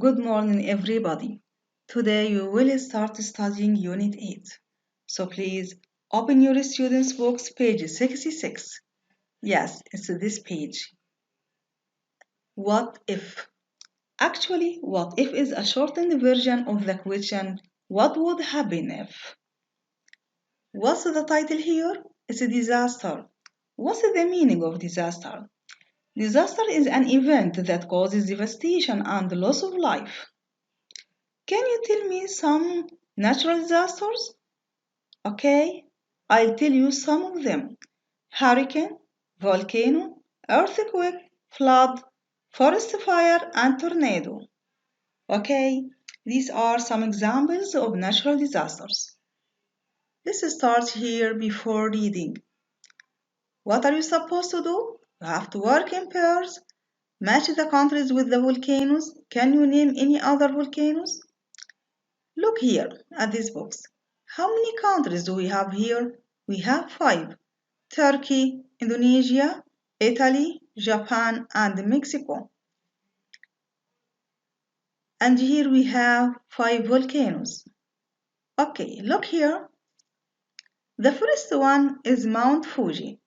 Good morning, everybody. Today we will start studying Unit 8. So please open your students' books, page 66. Yes, it's this page. What if? Actually, what if is a shortened version of the question, what would happen if? What's the title here? It's a disaster. What's the meaning of disaster? Disaster is an event that causes devastation and loss of life. Can you tell me some natural disasters? Okay, I'll tell you some of them. Hurricane, volcano, earthquake, flood, forest fire, and tornado. Okay, these are some examples of natural disasters. Let's start here before reading. What are you supposed to do? You have to work in pairs, match the countries with the volcanoes. Can you name any other volcanoes? Look here at this box. How many countries do we have here? We have 5. Turkey, Indonesia, Italy, Japan, and Mexico. And here we have 5 volcanoes. Okay, look here. The first one is Mount Fuji.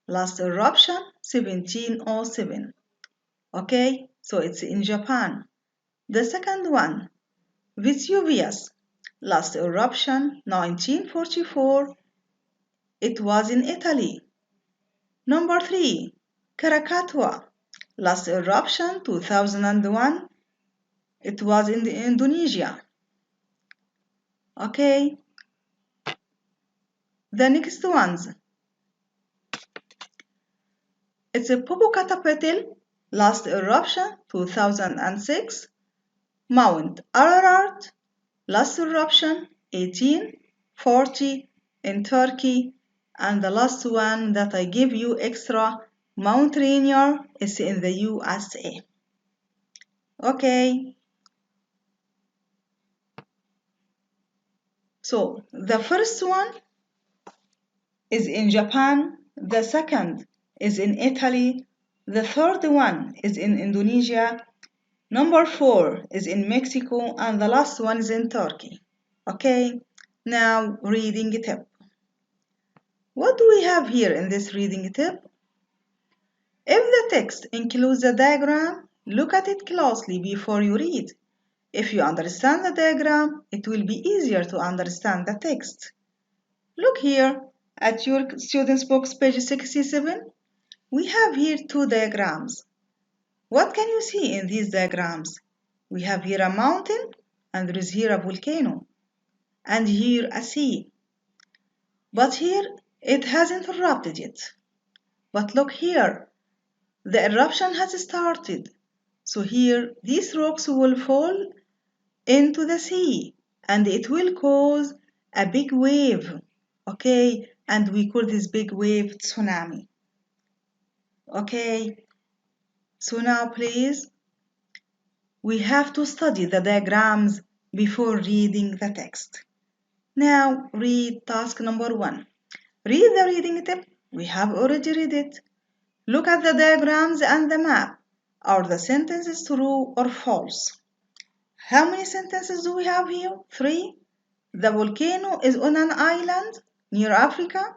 Last eruption 1707. Okay, so it's in Japan. The second one, Vesuvius. Last eruption 1944. It was in Italy. Number 3, Krakatoa. Last eruption 2001. It was in Indonesia. Okay. The next ones. It's a Popocatépetl. Last eruption 2006. Mount Ararat. Last eruption 1840 in Turkey. And the last one that I give you extra, Mount Rainier, is in the USA. Okay. So the first one is in Japan, the second is in Italy, the third one is in Indonesia, number 4 is in Mexico, and the last one is in Turkey. Okay, now reading tip. What do we have here in this reading tip? If the text includes a diagram, look at it closely before you read. If you understand the diagram, it will be easier to understand the text. Look here at your students' books, page 67. We have here 2 diagrams. What can you see in these diagrams? We have here a mountain, and there is here a volcano, and here a sea. But here it hasn't erupted yet. But look here, the eruption has started. So here these rocks will fall into the sea, and it will cause a big wave. Okay, and we call this big wave tsunami. Okay, so now please, we have to study the diagrams before reading the text. Now read task number 1. Read the reading tip. We have already read it. Look at the diagrams and the map. Are the sentences true or false? How many sentences do we have here? 3. The volcano is on an island near Africa.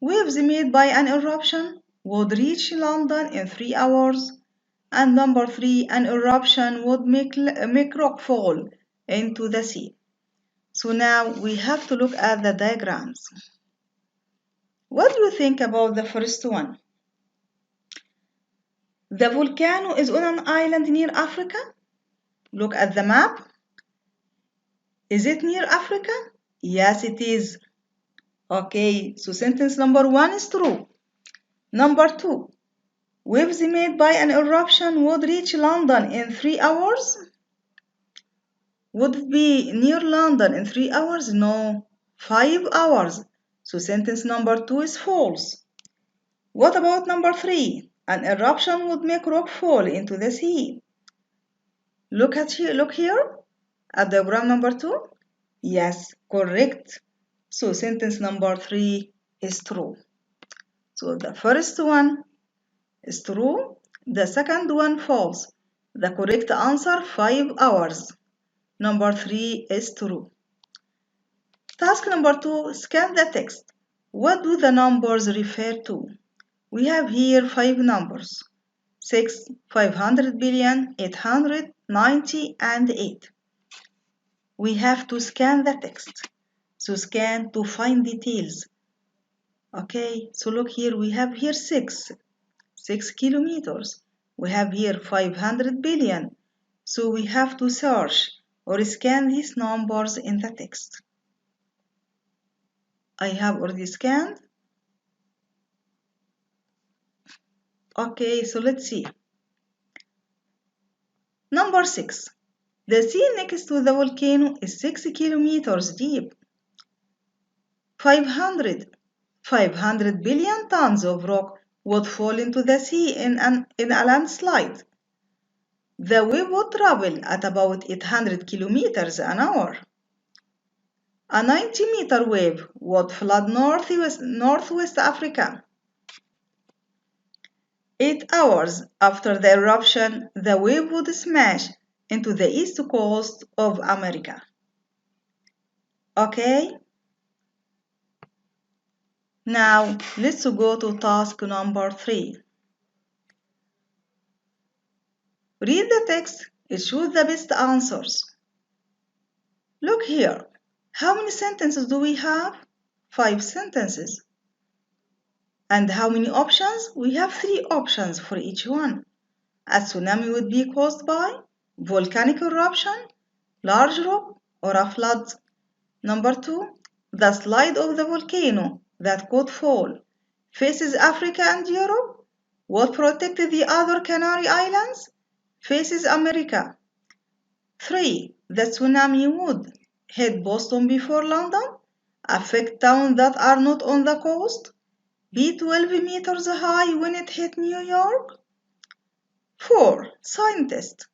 Waves made by an eruption would reach London in 3 hours. And number 3, an eruption would make rock fall into the sea. So now we have to look at the diagrams. What do you think about the first one? The volcano is on an island near Africa. Look at the map. Is it near Africa? Yes, it is. Okay, so sentence number 1 is true. Number 2, waves made by an eruption would reach London in 3 hours. Would it be near London in 3 hours? No, 5 hours. So sentence number 2 is false. What about number 3? An eruption would make rock fall into the sea. Look here at diagram number 2. Yes, correct. So sentence number 3 is true. So the first one is true, the second one false. The correct answer 5 hours. Number 3 is true. Task number 2, scan the text. What do the numbers refer to? We have here 5 numbers. 6, 500 billion, 800, 90, and 8. We have to scan the text. So scan to find details. Okay, so look here, we have here 6 kilometers. We have here 500 billion. So we have to search or scan these numbers in the text. I have already scanned. Okay, so let's see. Number 6. The sea next to the volcano is 6 kilometers deep. 500 billion tons of rock would fall into the sea in a landslide. The wave would travel at about 800 kilometers an hour. A 90-meter wave would flood Northwest Africa. 8 hours after the eruption, the wave would smash into the east coast of America. Okay? Now, let's go to task number 3. Read the text and choose the best answers. Look here. How many sentences do we have? 5 sentences. And how many options? We have 3 options for each one. A tsunami would be caused by volcanic eruption, large rock, or a flood. Number 2, the slide of the volcano that could fall faces Africa and Europe. What protected the other Canary Islands? Faces America. 3, the tsunami would hit Boston before London, affect towns that are not on the coast, be 12 meters high when it hit New York. 4, scientists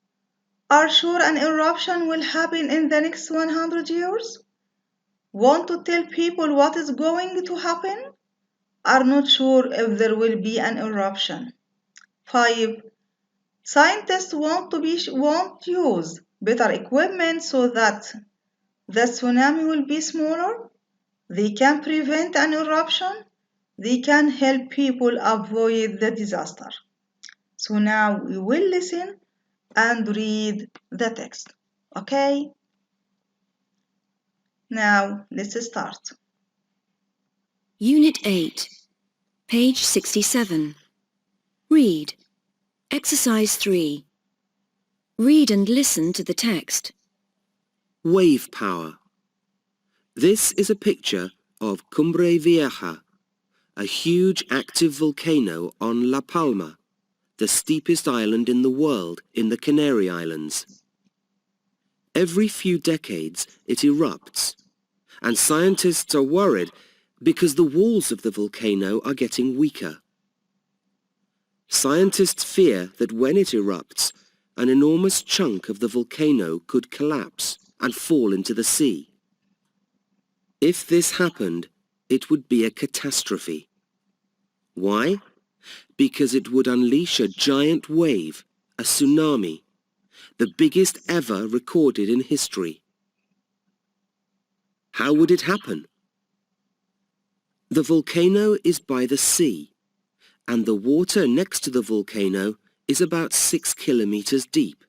are sure an eruption will happen in the next 100 years. Want to tell people what is going to happen? Are not sure if there will be an eruption. 5, scientists want use better equipment so that the tsunami will be smaller. They can prevent an eruption. They can help people avoid the disaster. So now we will listen and read the text. Okay? Now let's start. Unit 8, page 67. Read. Exercise 3. Read and listen to the text. Wave power. This is a picture of Cumbre Vieja, a huge active volcano on La Palma, the steepest island in the world in the Canary Islands. Every few decades it erupts, and scientists are worried because the walls of the volcano are getting weaker. Scientists fear that when it erupts, an enormous chunk of the volcano could collapse and fall into the sea. If this happened, it would be a catastrophe. Why? Because it would unleash a giant wave, a tsunami, the biggest ever recorded in history. How would it happen? The volcano is by the sea, and the water next to the volcano is about 6 kilometers deep.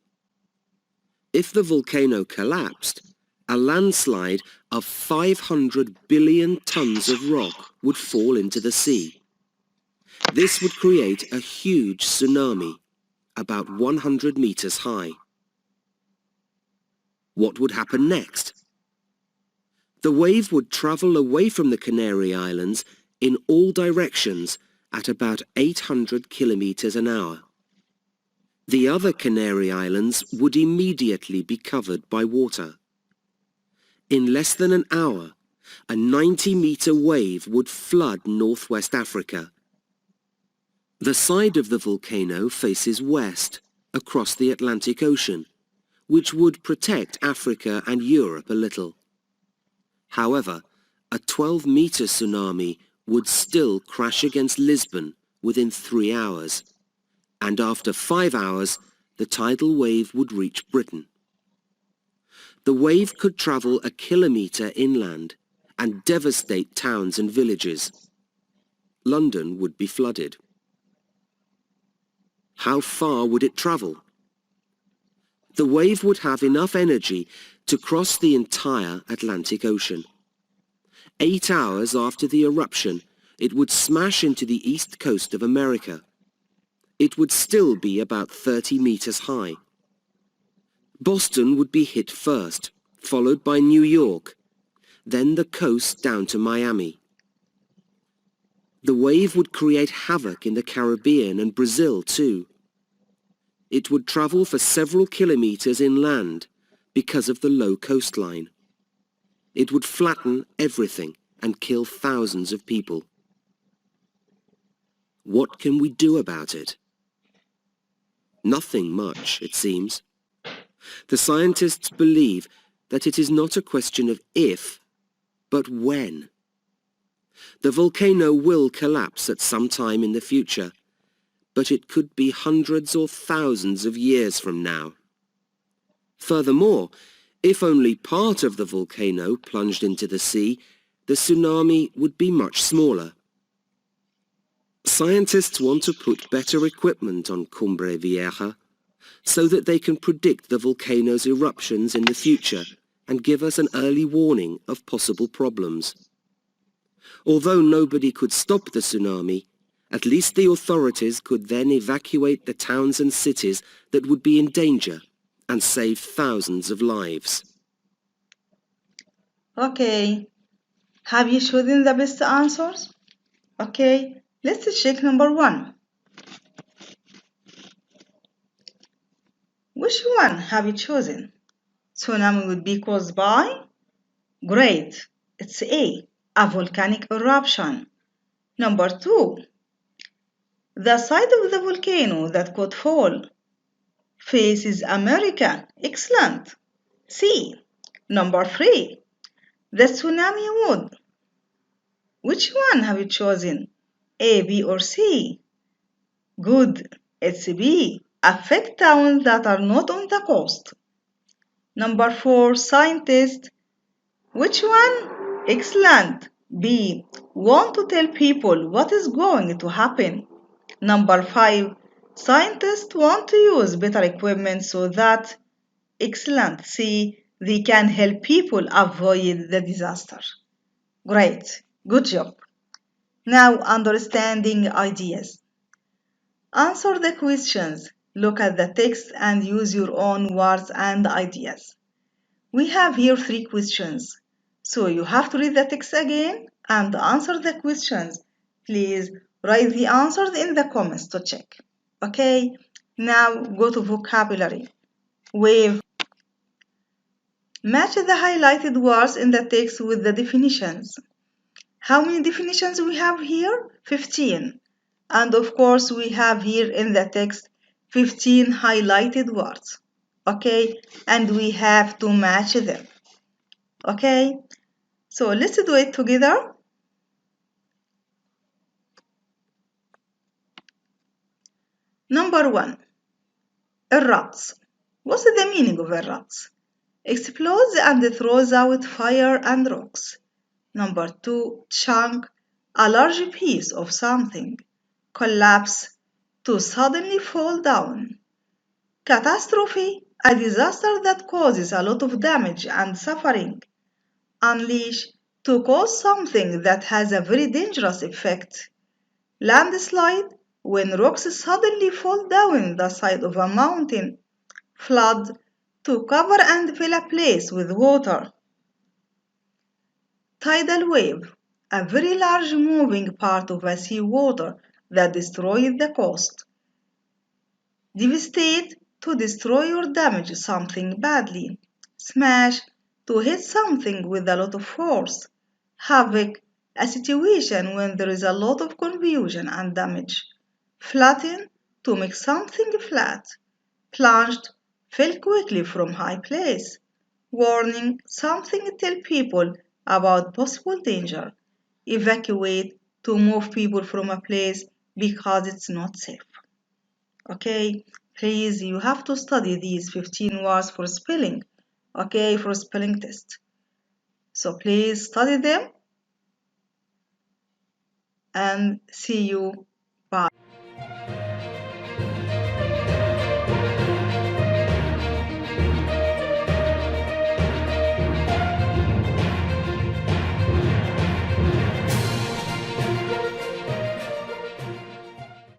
If the volcano collapsed, a landslide of 500 billion tons of rock would fall into the sea. This would create a huge tsunami, about 100 meters high. What would happen next? The wave would travel away from the Canary Islands in all directions at about 800 kilometers an hour. The other Canary Islands would immediately be covered by water. In less than an hour, a 90-meter wave would flood Northwest Africa. The side of the volcano faces west, across the Atlantic Ocean, which would protect Africa and Europe a little. However, a 12-meter tsunami would still crash against Lisbon within 3 hours, and after 5 hours, the tidal wave would reach Britain. The wave could travel a kilometre inland and devastate towns and villages. London would be flooded. How far would it travel? The wave would have enough energy to cross the entire Atlantic Ocean. 8 hours after the eruption, it would smash into the east coast of America. It would still be about 30 meters high. Boston would be hit first, followed by New York, then the coast down to Miami. The wave would create havoc in the Caribbean and Brazil too. It would travel for several kilometers inland because of the low coastline. It would flatten everything and kill thousands of people. What can we do about it? Nothing much, it seems. The scientists believe that it is not a question of if, but when. The volcano will collapse at some time in the future, but it could be hundreds or thousands of years from now. Furthermore, if only part of the volcano plunged into the sea, the tsunami would be much smaller. Scientists want to put better equipment on Cumbre Vieja so that they can predict the volcano's eruptions in the future and give us an early warning of possible problems. Although nobody could stop the tsunami, at least the authorities could then evacuate the towns and cities that would be in danger and save thousands of lives. Okay, have you chosen the best answers? Okay, let's check number 1. Which one have you chosen? Tsunami would be caused by? Great, it's A, volcanic eruption. Number 2, the side of the volcano that could fall faces America. Excellent. C. Number 3, the tsunami would. Which one have you chosen? A, B, or C? Good, it's B. Affect towns that are not on the coast. Number 4, scientists. Which one? Excellent. B. Want to tell people what is going to happen. Number 5, scientists want to use better equipment so that, excellent, C, they can help people avoid the disaster. Great, good job. Now understanding ideas. Answer the questions, look at the text and use your own words and ideas. We have here 3 questions, so you have to read the text again and answer the questions. Please write the answers in the comments to check. Okay, now go to vocabulary. Wave. Match the highlighted words in the text with the definitions. How many definitions we have here? 15. And of course we have here in the text 15 highlighted words. Okay, and we have to match them. Okay, so let's do it together. Number 1, erupts. What's the meaning of erupts? Explodes and throws out fire and rocks. Number 2, chunk, a large piece of something. Collapse, to suddenly fall down. Catastrophe, a disaster that causes a lot of damage and suffering. Unleash, to cause something that has a very dangerous effect. Landslide, when rocks suddenly fall down the side of a mountain. Flood, to cover and fill a place with water. Tidal wave, a very large moving part of a sea water that destroys the coast. Devastate, to destroy or damage something badly. Smash, to hit something with a lot of force. Havoc, a situation when there is a lot of confusion and damage. Flatten, to make something flat. Plunged, fell quickly from high place. Warning, something tell people about possible danger. Evacuate, to move people from a place because it's not safe. Okay, Please, you have to study these 15 words for spelling, okay, for spelling test. So please study them and see you. Bye.